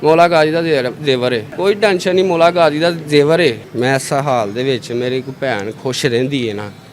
ਮੌਲਾ ਗਾਜ਼ੀ ਦਾ ਜ਼ੇਵਰ ਹੈ, ਕੋਈ ਟੈਨਸ਼ਨ ਨਹੀਂ, ਮੌਲਾ ਗਾਜ਼ੀ ਦਾ ਜ਼ੇਵਰ ਹੈ। ਮੈਂ ਇਸ ਹਾਲ ਦੇ ਵਿੱਚ ਮੇਰੀ ਕੋਈ ਭੈਣ ਖੁਸ਼ ਰਹਿੰਦੀ ਹੈ ਨਾ,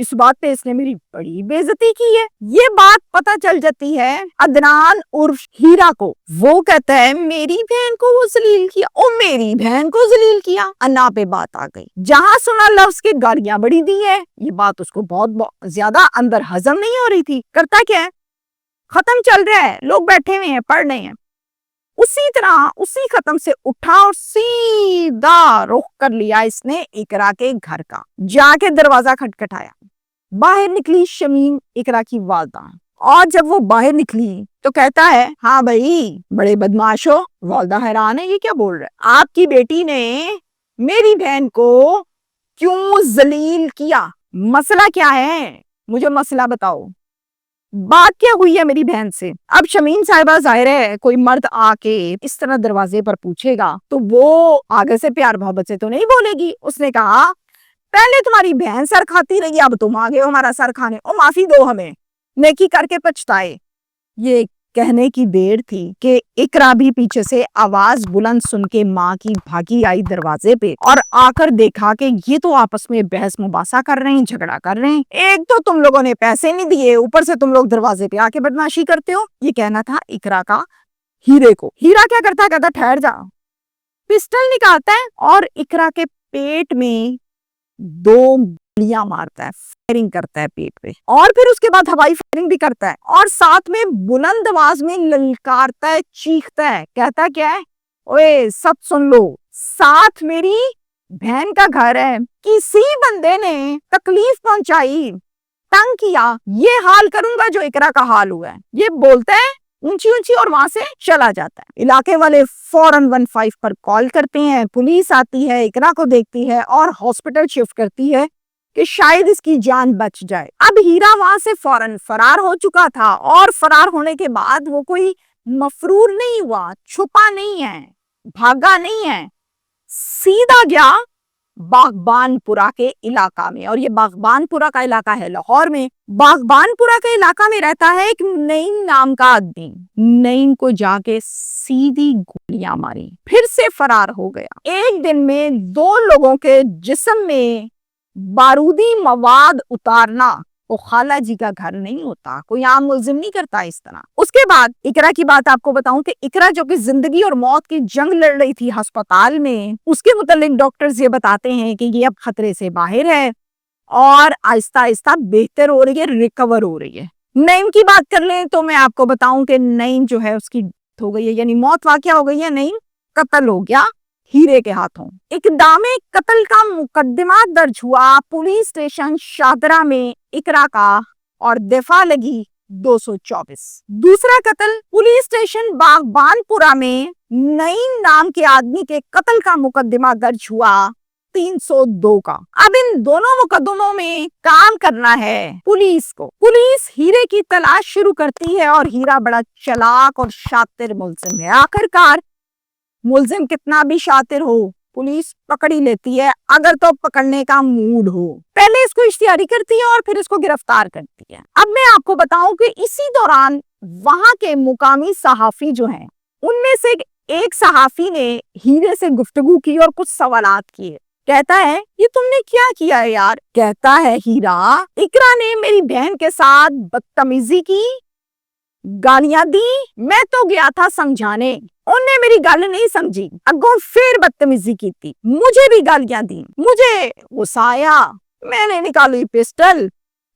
اس بات پہ اس نے میری بڑی بے عزتی کی ہے. یہ بات پتہ چل جاتی ہے عدنان عرف ہیرا کو. وہ کہتا ہے میری بہن کو وہ ذلیل کیا، او میری بہن کو ذلیل کیا. انا پہ بات آ گئی. جہاں سنا لفظ کی گالیاں بڑی دی ہے. یہ بات اس کو بہت زیادہ اندر ہضم نہیں ہو رہی تھی. کرتا کیا ہے، ختم چل رہا ہے، لوگ بیٹھے ہوئے ہیں پڑھ رہے ہیں، اسی طرح اسی ختم سے اٹھا اور سیدھا رخ کر لیا اس نے اقرا کے گھر کا. جا کے دروازہ کھٹکھٹایا. باہر نکلی شمیم اقرا کی والدہ، اور جب وہ باہر نکلی تو کہتا ہے ہاں بھائی بڑے بدماش ہو. والدہ حیران ہے، یہ کیا بول رہا ہے؟ آپ کی بیٹی نے میری بہن کو کیوں ذلیل کیا؟ مسئلہ کیا ہے؟ مجھے مسئلہ بتاؤ، بات کیا ہوئی ہے میری بہن سے؟ اب شمیم صاحبہ ظاہر ہے کوئی مرد آ کے اس طرح دروازے پر پوچھے گا تو وہ آگے سے پیار محبت سے تو نہیں بولے گی. اس نے کہا پہلے تمہاری بہن سر کھاتی رہی، اب تم آگے ہو ہمارا سر کھانے، او معافی دو ہمیں، نیکی کر کے پچھتائے. یہ کہنے کی دیر تھی کہ اقرا بھی پیچھے سے آواز بلند سن کے ماں کی بھاگی آئی دروازے پہ، اور آ کر دیکھا کہ یہ تو آپس میں بحث مباحثہ کر رہے ہیں، جھگڑا کر رہے ہیں. ایک تو تم لوگوں نے پیسے نہیں دیے، اوپر سے تم لوگ دروازے پہ آ کے بدماشی کرتے ہو. یہ کہنا تھا اقرا کا ہیرے کو. ہیرا کیا کرتا ہے، کہتا ٹھہر جا. پسٹل نکالتا ہے اور اقرا کے پیٹ میں 2 گولیاں مارتا ہے، فائرنگ کرتا ہے پیٹ پہ، اور پھر اس کے بعد ہوائی فائرنگ بھی کرتا ہے، اور ساتھ میں بلند آواز میں للکارتا ہے، چیختا ہے. کہتا کیا ہے، اوے سب سن لو، ساتھ میری بہن کا گھر ہے، کسی بندے نے تکلیف پہنچائی، تنگ کیا، یہ حال کروں گا جو اقرا کا حال ہوا ہے. یہ بولتا ہے اونچی اونچی اور وہاں سے چلا جاتا ہے. علاقے والے فوراً 15 پر کال کرتے ہیں، پولیس آتی ہے، اقرا کو دیکھتی ہے اور ہاسپٹل شفٹ کرتی ہے کہ شاید اس کی جان بچ جائے. اب ہیرا وہاں سے فوراً فرار ہو چکا تھا، اور فرار ہونے کے بعد وہ کوئی مفرور نہیں ہوا، چھپا نہیں ہے، بھاگا نہیں ہے، سیدھا گیا باغبان پورا کے علاقہ میں. اور یہ باغبان پورا کا علاقہ ہے لاہور میں. باغبان پورا کے علاقہ میں رہتا ہے ایک نعیم نام کا آدمی. نعیم کو جا کے سیدھی گولیاں ماری، پھر سے فرار ہو گیا. ایک دن میں 2 لوگوں کے جسم میں بارودی مواد اتارنا وہ خالہ جی کا گھر نہیں ہوتا، کوئی عام ملزم نہیں کرتا اس طرح. اس کے بعد اقرا کی بات آپ کو بتاؤں کہ اقرا جو کہ زندگی اور موت کی جنگ لڑ رہی تھی ہسپتال میں، اس کے متعلق ڈاکٹرز یہ بتاتے ہیں کہ یہ اب خطرے سے باہر ہے اور آہستہ آہستہ بہتر ہو رہی ہے، ریکور ہو رہی ہے. نعیم کی بات کر لیں تو میں آپ کو بتاؤں کہ نعیم جو ہے اس کی ہو گئی ہے، یعنی موت واقعہ ہو گئی ہے، نعیم قتل ہو گیا ہیرے کے ہاتھوں. اقدام قتل کا مقدمہ درج ہوا پولیس اسٹیشن شاہدرہ میں اقرا کا، اور دفاع لگی 224. دوسرا قتل پولیس اسٹیشن باغبان پورا میں نعیم نام کے آدمی کے قتل کا مقدمہ درج ہوا 302 کا. اب ان دونوں مقدموں میں کام کرنا ہے پولیس کو. پولیس ہیرے کی تلاش شروع کرتی ہے، اور ہیرا بڑا چلاک اور شاطر ملزم ہے. آخرکار ملزم کتنا بھی شاطر ہو پولیس پکڑ ہی لیتی ہے، اگر تو پکڑنے کا موڈ ہو. پہلے اس کو اشتہاری کرتی ہے اور پھر اس کو گرفتار کرتی ہے. اب میں آپ کو بتاؤں کہ اسی دوران وہاں کے مقامی صحافی جو ہیں، ان میں سے ایک صحافی نے ہیرے سے گفتگو کی اور کچھ سوالات کیے. کہتا ہے یہ تم نے کیا کیا ہے یار؟ کہتا ہے ہیرا اقرا نے میری بہن کے ساتھ بدتمیزی کی، گالیاں دی، میں تو گیا تھا سمجھانے، انہوں نے میری گل نہیں سمجھی، اگوں پھر بدتمیزی کی تھی، مجھے بھی گالیاں دی، مجھے غصہ آیا، میں نے نکالی پسٹل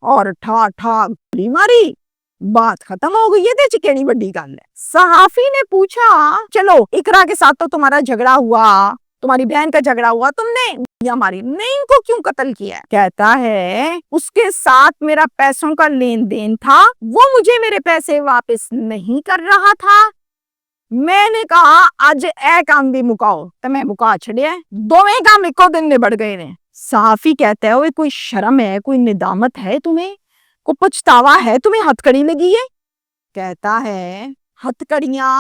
اور ٹھا ٹھا گولی ماری، بات ختم ہو گئی. یہ کیڑی بڑی گل ہے. صحافی نے پوچھا چلو اقرا کے ساتھ تو تمہارا جھگڑا ہوا، تمہاری بہن کا جھگڑا ہوا، تم نے گولیاں ماری، نعیم کو کیوں قتل کیا؟ کہتا ہے اس کے ساتھ میرا پیسوں کا لین دین تھا، وہ مجھے میرے پیسے واپس نہیں کر رہا تھا، میں نے کہا اج اے کام بھی مکاؤ تو میں مکا چھڑیا، دوویں کام ایکو دن نبڑ گئے نے. صحافی کہتا ہے اوے کوئی شرم ہے، کوئی ندامت ہے تمہیں، کوئی پچھتاوا ہے تمہیں، ہتھکڑی لگی ہے؟ کہتا ہے ہتھکڑیاں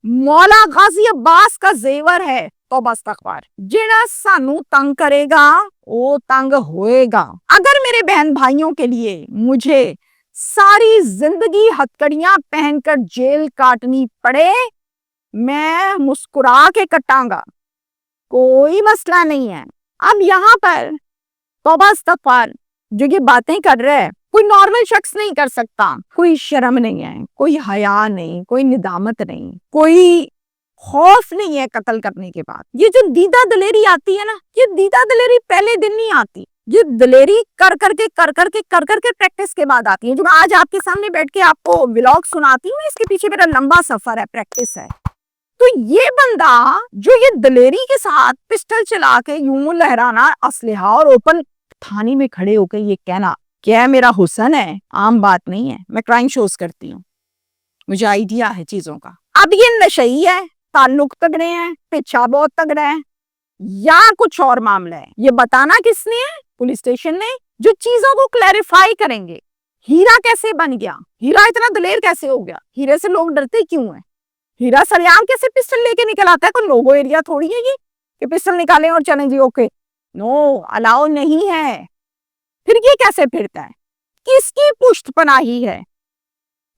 مولا غازی عباس کا زیور ہے، توبہ استغفار، جڑا سانو تنگ کرے گا وہ تنگ ہوئے گا. اگر میرے بہن بھائیوں کے لیے مجھے ساری زندگی ہتھکڑیاں پہن کر جیل کاٹنی پڑے، میں مسکرا کے کٹاں گا، کوئی مسئلہ نہیں ہے. اب یہاں پر توبہ استغفار جو یہ باتیں کر رہا ہے کوئی نارمل شخص نہیں کر سکتا. کوئی شرم نہیں ہے, کوئی حیا نہیں, کوئی ندامت نہیں, کوئی خوف نہیں ہے قتل کرنے کے بعد. یہ جو دیدہ دلیری آتی ہے نا, یہ دیدہ دلیری پہلے دن نہیں آتی, یہ دلیری کر کر کے پریکٹس کے بعد آتی ہے. جو میں آج آپ کے سامنے بیٹھ کے آپ کو ولاگ سناتی ہوں, اس کے پیچھے میرا لمبا سفر ہے, پریکٹس ہے. تو یہ بندہ جو یہ دلیری کے ساتھ پسٹل چلا کے یوں لہرانا اسلحہ اور اوپن تھانے میں کھڑے ہو کے یہ کہنا کیا میرا حسن ہے, عام بات نہیں ہے. میں کرائم شوز کرتی ہوں, مجھے آئیڈیا ہے چیزوں کا. اب یہ نشئی ہے, تعلق تگڑے ہیں, پیچھا بہت تگڑا ہے, یا کچھ اور معاملہ ہے, یہ بتانا کس نے ہے؟ پولیس اسٹیشن نے, جو چیزوں کو کلیریفائی کریں گے. ہیرا کیسے بن گیا, ہیرا اتنا دلیر کیسے ہو گیا, ہیرے سے لوگ ڈرتے کیوں ہیں, ہیرا سریعام کیسے پسٹل لے کے نکل آتا ہے؟ کوئی لوگو ایریا تھوڑی ہے یہ کہ پسٹل نکالیں اور چلیں جی اوکے, نو الاؤ نہیں ہے. پھر یہ کیسے پھرتا ہے, کس کی پشت پناہی ہے,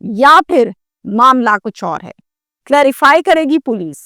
یا پھر معاملہ کچھ اور ہے؟ کلیریفائی کرے گی پولیس.